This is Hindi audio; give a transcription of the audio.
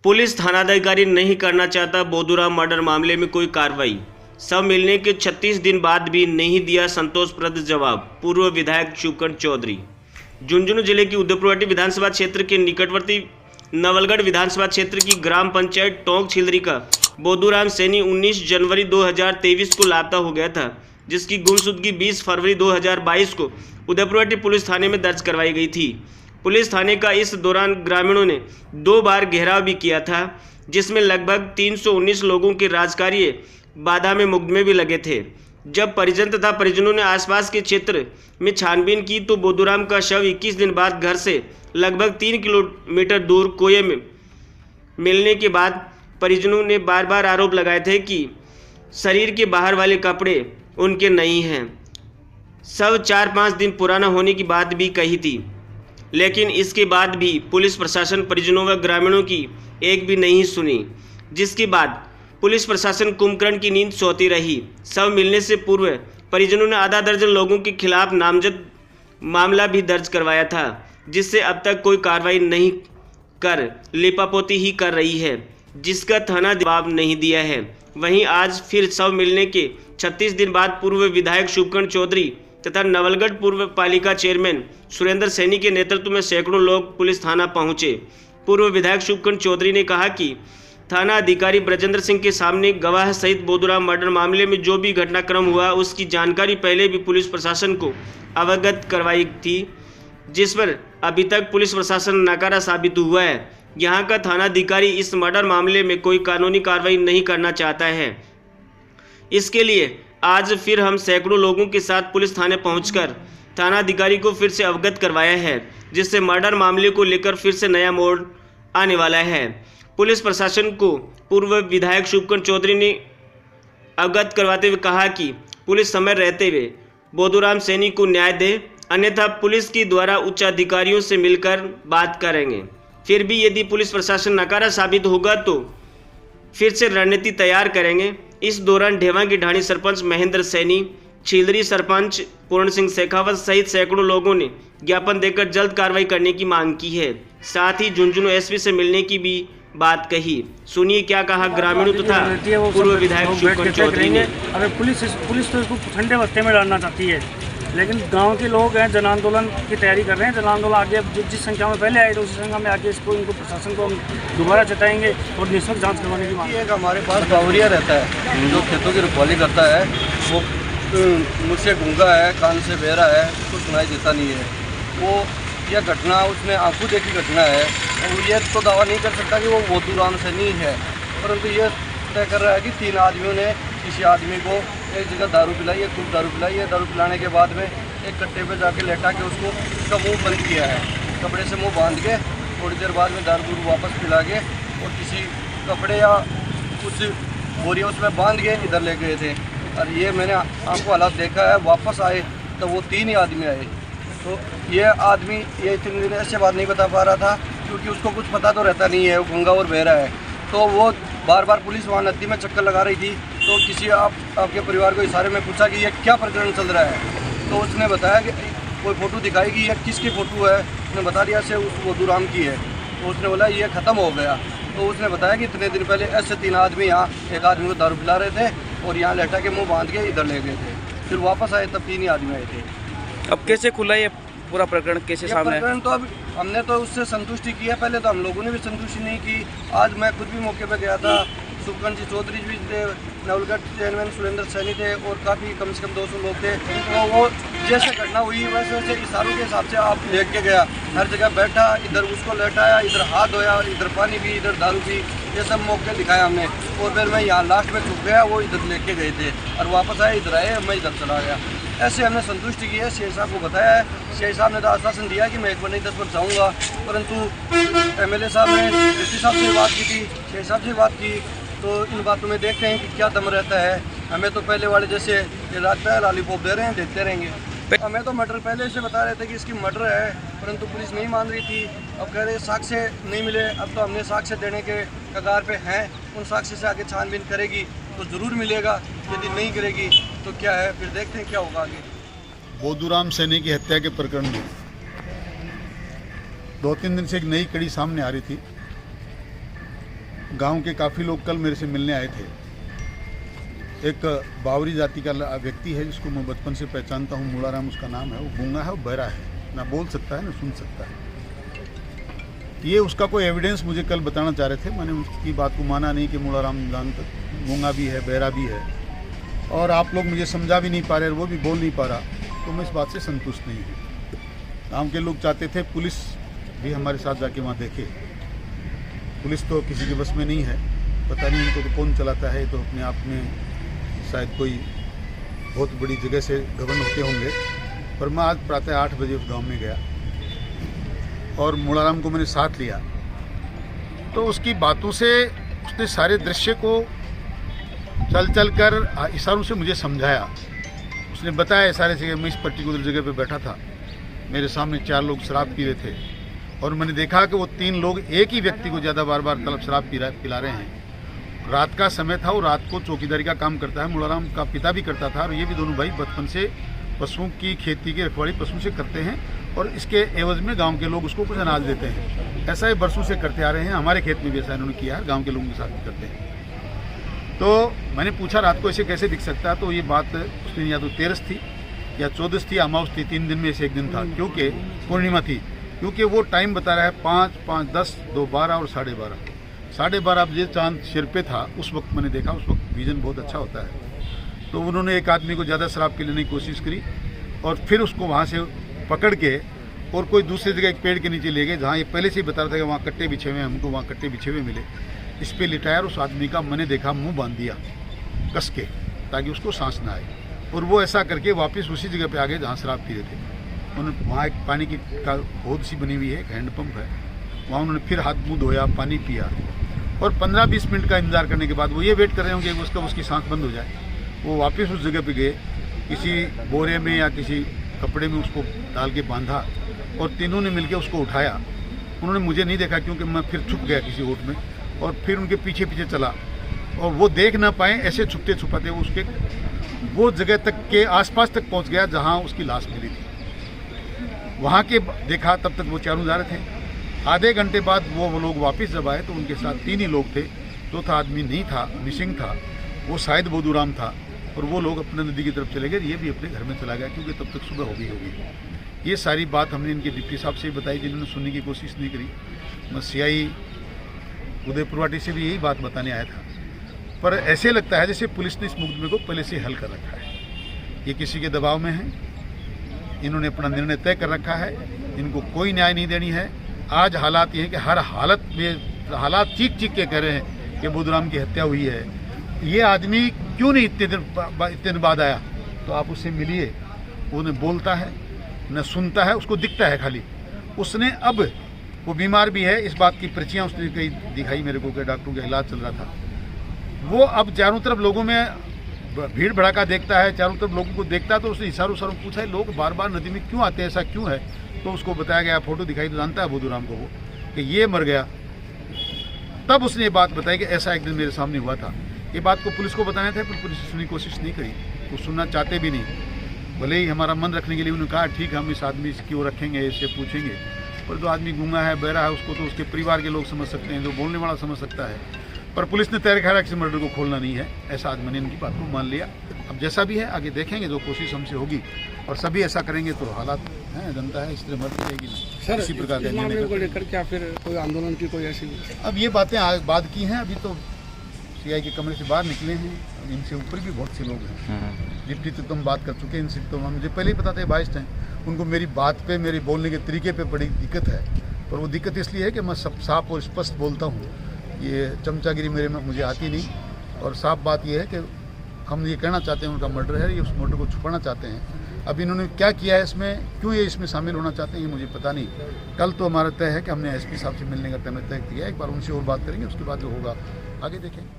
पुलिस थानाधिकारी नहीं करना चाहता बोधूराम मर्डर मामले में कोई कार्रवाई। सब मिलने के 36 दिन बाद भी नहीं दिया संतोषप्रद जवाब। पूर्व विधायक शुभकर्ण चौधरी। झुंझुनू जिले की उदयपुरवाटी विधानसभा क्षेत्र के निकटवर्ती नवलगढ़ विधानसभा क्षेत्र की ग्राम पंचायत टोंक छिलरी का बोधूराम सैनी 19 जनवरी 2023 को लापता हो गया था, जिसकी गुमशुदगी 20 फरवरी 2022 को उदयपुरवाटी पुलिस थाने में दर्ज करवाई गई थी। पुलिस थाने का इस दौरान ग्रामीणों ने 2 बार घेराव भी किया था, जिसमें लगभग 319 लोगों के राजकार्य बाधा में मुकदमे भी लगे थे। जब परिजन तथा परिजनों ने आसपास के क्षेत्र में छानबीन की तो बोधूराम का शव 21 दिन बाद घर से लगभग 3 किलोमीटर दूर कोये में मिलने के बाद परिजनों ने बार बार आरोप लगाए थे कि शरीर के बाहर वाले कपड़े उनके नहीं हैं। शव 4-5 दिन पुराना होने की बात भी कही थी, लेकिन इसके बाद भी पुलिस प्रशासन परिजनों व ग्रामीणों की एक भी नहीं सुनी, जिसके बाद पुलिस प्रशासन कुंभकर्ण की नींद सोती रही। शव मिलने से पूर्व परिजनों ने आधा दर्जन लोगों के खिलाफ नामजद मामला भी दर्ज करवाया था, जिससे अब तक कोई कार्रवाई नहीं कर लिपापोती ही कर रही है, जिसका थाना जवाब नहीं दिया है। वहीं आज फिर शव मिलने के 36 दिन बाद पूर्व विधायक शुभकर्ण चौधरी तथा नवलगढ़ पूर्व पालिका चेयरमैन सुरेंद्र सैनी के नेतृत्व में सैकड़ों लोग पुलिस थाना पहुंचे। पूर्व विधायक शुभकर्ण चौधरी ने कहा कि थाना अधिकारी ब्रजेंद्र सिंह के सामने गवाह सहित बोधूराम मर्डर मामले में जो भी घटनाक्रम हुआ उसकी जानकारी पहले भी पुलिस प्रशासन को अवगत करवाई थी, जिस पर अभी तक पुलिस प्रशासन नाकारा साबित हुआ है। यहाँ का थानाधिकारी इस मर्डर मामले में कोई कानूनी कार्रवाई नहीं करना चाहता है। इसके लिए आज फिर हम सैकड़ों लोगों के साथ पुलिस थाने पहुंचकर थानाधिकारी को फिर से अवगत करवाया है, जिससे मर्डर मामले को लेकर फिर से नया मोड़ आने वाला है। पुलिस प्रशासन को पूर्व विधायक शुभकर्ण चौधरी ने अवगत करवाते हुए कहा कि पुलिस समय रहते हुए बोधूराम सैनी को न्याय दे, अन्यथा पुलिस के द्वारा उच्च अधिकारियों से मिलकर बात करेंगे। फिर भी यदि पुलिस प्रशासन नकारा साबित होगा तो फिर से रणनीति तैयार करेंगे। इस दौरान ढेवा की ढाणी सरपंच महेंद्र सैनी, छिलरी सरपंच पूर्ण सिंह शेखावत सहित सैकड़ों लोगों ने ज्ञापन देकर जल्द कार्रवाई करने की मांग की है। साथ ही झुंझुनू एसपी से मिलने की भी बात कही। सुनिए क्या कहा ग्रामीणों तथा पूर्व विधायक शुभकर्ण चौधरी ने। अगर पुलिस तो इसको ठंडे बस्ते में डालना चाहती है, लेकिन गांव के लोग हैं जन आंदोलन की तैयारी कर रहे हैं। जन आंदोलन आगे जिस संख्या में पहले आए तो उसी संख्या में आगे इनको प्रशासन को हम दोबारा चेताएंगे और निःशुल्क जांच करवाने की मांग। एक हमारे पास बावरिया रहता है जो खेतों की रखवाली करता है, वो मुझसे गूंगा है, कान से बहरा है, कुछ सुनाई देता नहीं है। वो यह घटना उसने आंखों देखी घटना है और ये तो दावा नहीं कर सकता कि वो बोधूराम सैनी है, परंतु ये तय कर रहा है कि 3 आदमियों ने किसी आदमी को एक जगह दारू पिलाई है, खूब दारू पिलाई है। दारू पिलाने के बाद में एक कट्टे पे जाके लेटा के उसका मुंह बंद किया है, कपड़े से मुंह बांध के। थोड़ी देर बाद में दारू वापस पिला के और किसी कपड़े या कुछ बोरिया उसमें बांध के इधर ले गए थे। और ये मैंने आपको हालात देखा है। वापस आए तो वो 3 ही आदमी आए। तो ये आदमी ये इतने दिन ऐसे बात नहीं बता पा रहा था क्योंकि उसको कुछ पता तो रहता नहीं है, वो गंगा और बहरा है। तो वो बार बार पुलिस वहाँ नदी में चक्कर लगा रही थी, तो किसी आपके परिवार को इशारे में पूछा कि ये क्या प्रकरण चल रहा है, तो उसने बताया कि कोई फ़ोटो दिखाई कि ये किसकी फ़ोटो है। उसने बता दिया से उस बोधूराम की है। तो उसने बोला ये ख़त्म हो गया। तो उसने बताया कि इतने दिन पहले ऐसे 3 आदमी यहाँ एक आदमी को दारू पिला रहे थे और यहाँ लेटा के मुँह बांध के इधर ले गए थे। फिर वापस आए तब 3 ही आदमी आए थे। अब कैसे खुला ये पूरा प्रकरण, कैसे सामने? प्रकरण तो अब हमने तो उससे संतुष्टि की है, पहले तो हम लोगों ने भी संतुष्टि नहीं की। आज मैं खुद भी मौके पे गया था, शुभकर्ण जी चौधरी भी थे, नवलगढ़ चेयरमैन सुरेंद्र सैनी थे और काफ़ी कम से कम 200 लोग थे। तो वो जैसे घटना हुई वैसे वैसे इशारों के हिसाब से आप लेके गया, हर जगह बैठा, इधर उसको लेटाया, इधर हाथ धोया, इधर पानी पी, इधर दारू पी, ये सब मौके दिखाया हमने। और फिर मैं यहाँ लास्ट में छुप गया, वो इधर लेके गए थे और वापस आए, इधर आए, मैं इधर चला गया। ऐसे हमने संतुष्टि की है। सीआई साहब को बताया है, सीआई साहब ने तो आश्वासन दिया कि मैं 1 बार नहीं 10 बार जाऊँगा, परंतु एमएलए साहब ने डिप्टी साहब से बात की थी, सीआई साहब से बात की। तो इन बातों में देखते हैं कि क्या दम रहता है। हमें तो पहले वाले जैसे ये लगता है लॉलीपॉप दे रहे हैं, देखते रहेंगे। हमें तो मर्डर पहले से बता रहे थे कि इसकी मर्डर है, परंतु पुलिस नहीं मान रही थी। अब कह रहे साक्ष्य नहीं मिले। अब तो हमने साक्ष्य देने के कगार पे हैं, उन साक्ष्य से आगे छानबीन करेगी तो ज़रूर मिलेगा, यदि नहीं करेगी तो क्या है, फिर देखते हैं क्या होगा आगे। बोधूराम सैनी की हत्या के प्रकरण में 2-3 दिन से एक नई कड़ी सामने आ रही थी। गांव के काफ़ी लोग कल मेरे से मिलने आए थे। एक बावरी जाति का व्यक्ति है जिसको मैं बचपन से पहचानता हूँ, मूलाराम उसका नाम है। वो गूंगा है, वो बहरा है, ना बोल सकता है ना सुन सकता है। ये उसका कोई एविडेंस मुझे कल बताना चाह रहे थे। मैंने उसकी बात को माना नहीं कि मूलाराम गूंगा भी है, बहरा भी है, और आप लोग मुझे समझा भी नहीं पा रहे, वो भी बोल नहीं पा रहा, तो मैं इस बात से संतुष्ट नहीं हूँ। गाँव के लोग चाहते थे पुलिस भी हमारे साथ जाके वहाँ देखे। पुलिस तो किसी के बस में नहीं है, पता नहीं इनको तो कौन चलाता है। तो अपने आप में शायद कोई बहुत बड़ी जगह से गवर्न होते होंगे। पर मैं आज प्रातः 8 बजे उस गांव में गया और मूलाराम को मैंने साथ लिया। तो उसकी बातों से उसने सारे दृश्य को चल कर इशारों से मुझे समझाया। उसने बताया सारे जगह, मैं इस पर्टिकुलर जगह पे बैठा था, मेरे सामने 4 लोग शराब पी रहे थे और मैंने देखा कि वो 3 लोग एक ही व्यक्ति को ज़्यादा बार बार शराब पिला रहे हैं। रात का समय था, वो रात को चौकीदारी का काम करता है, मूलाराम का पिता भी करता था, और ये भी दोनों भाई बचपन से पशुओं की खेती की रखवाली पशुओं से करते हैं और इसके एवज में गांव के लोग उसको कुछ अनाज देते हैं। ऐसा ही बरसों से करते आ रहे हैं। हमारे खेत में भी ऐसा इन्होंने किया है, गाँव के लोगों के साथ भी करते हैं। तो मैंने पूछा रात को ऐसे कैसे दिख सकता है, तो ये बात उस दिन या तो 13 थी या 14 थी, अमावस थी, 3 दिन में से एक दिन था, क्योंकि पूर्णिमा थी। क्योंकि वो टाइम बता रहा है 5, 5, 10, 2, 12 और 12:30। 12:30 बजे चांद सिर पे था। उस वक्त मैंने देखा, उस वक्त विजन बहुत अच्छा होता है। तो उन्होंने एक आदमी को ज़्यादा शराब पीने की कोशिश करी और फिर उसको वहाँ से पकड़ के और कोई दूसरी जगह एक पेड़ के नीचे ले गए, जहाँ ये पहले से ही बता रहा था कि वहाँ कट्टे बिछे हुए हैं। हमको वहाँ कट्टे बिछे हुए मिले, इस पर लिटाया। उस आदमी का मैंने देखा मुँह बांध दिया कस के, ताकि उसको सांस ना आए, और वो ऐसा करके वापस उसी जगह पे आ गए जहाँ शराब पी रहे थे। उन्होंने वहाँ एक पानी की होद सी बनी हुई है, एक हैंडपम्प है, वहाँ उन्होंने फिर हाथ मुँह धोया, पानी पिया, और 15-20 मिनट का इंतजार करने के बाद वो ये वेट कर रहे होंगे कि उसकी सांस बंद हो जाए। वो वापस उस जगह पे गए, किसी बोरे में या किसी कपड़े में उसको डाल के बांधा और तीनों ने मिलकर उसको उठाया। उन्होंने मुझे नहीं देखा क्योंकि मैं फिर छुप गया किसी ओट में, और फिर उनके पीछे पीछे चला और वो देख ना पाए, ऐसे छुपते छुपाते वो उसके वो जगह तक के आसपास तक पहुंच गया जहां उसकी लाश मिली थी। वहां के देखा तब तक वो चारों जा रहे थे। आधे घंटे बाद वो लोग वापस जब आए तो उनके साथ 3 ही लोग थे। चौथा आदमी नहीं था, मिसिंग था, वो शायद बोधूराम था, और वो लोग अपने नदी की तरफ चले गए। ये भी अपने घर में चला गया क्योंकि तब तक सुबह हो गई होगी। ये सारी बात हमने इनके डिप्टी साहब से बताई, जिन्होंने सुनने की कोशिश नहीं करी। मैं CI उदयपुरवाटी से भी यही बात बताने आया था। पर ऐसे लगता है जैसे पुलिस ने इस मुकदमे को पहले से हल कर रखा है। ये किसी के दबाव में है, इन्होंने अपना निर्णय तय कर रखा है, इनको कोई न्याय नहीं देनी है। आज हालात ये हैं कि हर हालत में हालात चीख के कह रहे हैं कि बोधूराम की हत्या हुई है। ये आदमी क्यों नहीं इतने दिन बाद आया? तो आप उससे मिलिए, वो न बोलता है न सुनता है, उसको दिखता है खाली। उसने अब वो बीमार भी है, इस बात की पर्चियाँ उसने कई दिखाई मेरे को कि डॉक्टरों का इलाज चल रहा था। वो अब चारों तरफ लोगों में भीड़ भड़ाका देखता है, चारों तरफ लोगों को देखता है। तो उसने इशारों पूछा है लोग बार बार नदी में क्यों आते हैं, ऐसा क्यों है? तो उसको बताया गया, फोटो दिखाई तो जानता है बोधूराम को वो कि ये मर गया। तब उसने ये बात बताई कि ऐसा एक दिन मेरे सामने हुआ था। ये बात को पुलिस को बताया था, पर पुलिस सुनने की कोशिश नहीं करी, वो सुनना चाहते भी नहीं। भले ही हमारा मन रखने के लिए उन्होंने कहा ठीक हम इस आदमी की ओर रखेंगे, इससे पूछेंगे। पर जो आदमी गूंगा है, बहरा है, उसको तो उसके परिवार के लोग समझ सकते हैं, जो बोलने वाला समझ सकता है। पर पुलिस ने तय रखा किसी मर्डर को खोलना नहीं है, ऐसा आज मैंने इनकी बात को मान लिया। अब जैसा भी है आगे देखेंगे, जो कोशिश हमसे होगी, और सभी ऐसा करेंगे तो हालात हैं, जनता है, इस तरह मर जाएगी ना। सर, इसी प्रकार इस मामले को लेकर क्या फिर कोई आंदोलन की कोई ऐसी? अब ये बातें बाद की हैं, अभी तो CI के कमरे से बाहर निकले हैं। इनसे ऊपर भी बहुत से लोग हैं, डिप्टी तो तुम बात कर चुके हैं, इनसे तो मुझे पहले ही पता था बाइस्ट हैं। उनको मेरी बात पे, मेरे बोलने के तरीके पे बड़ी दिक्कत है, पर वो दिक्कत इसलिए है कि मैं सब साफ और स्पष्ट बोलता हूँ। ये चमचागिरी मेरे में मुझे आती नहीं। और साफ बात ये है कि हम ये कहना चाहते हैं उनका मर्डर है, ये उस मर्डर को छुपाना चाहते हैं। अब इन्होंने क्या किया है इसमें, क्यों ये इसमें शामिल होना चाहते हैं, ये मुझे पता नहीं। कल तो हमारा तय है कि हमने SP साहब से मिलने का तय किया है। एक बार उनसे और बात करेंगे, उसके बाद जो होगा आगे देखेंगे।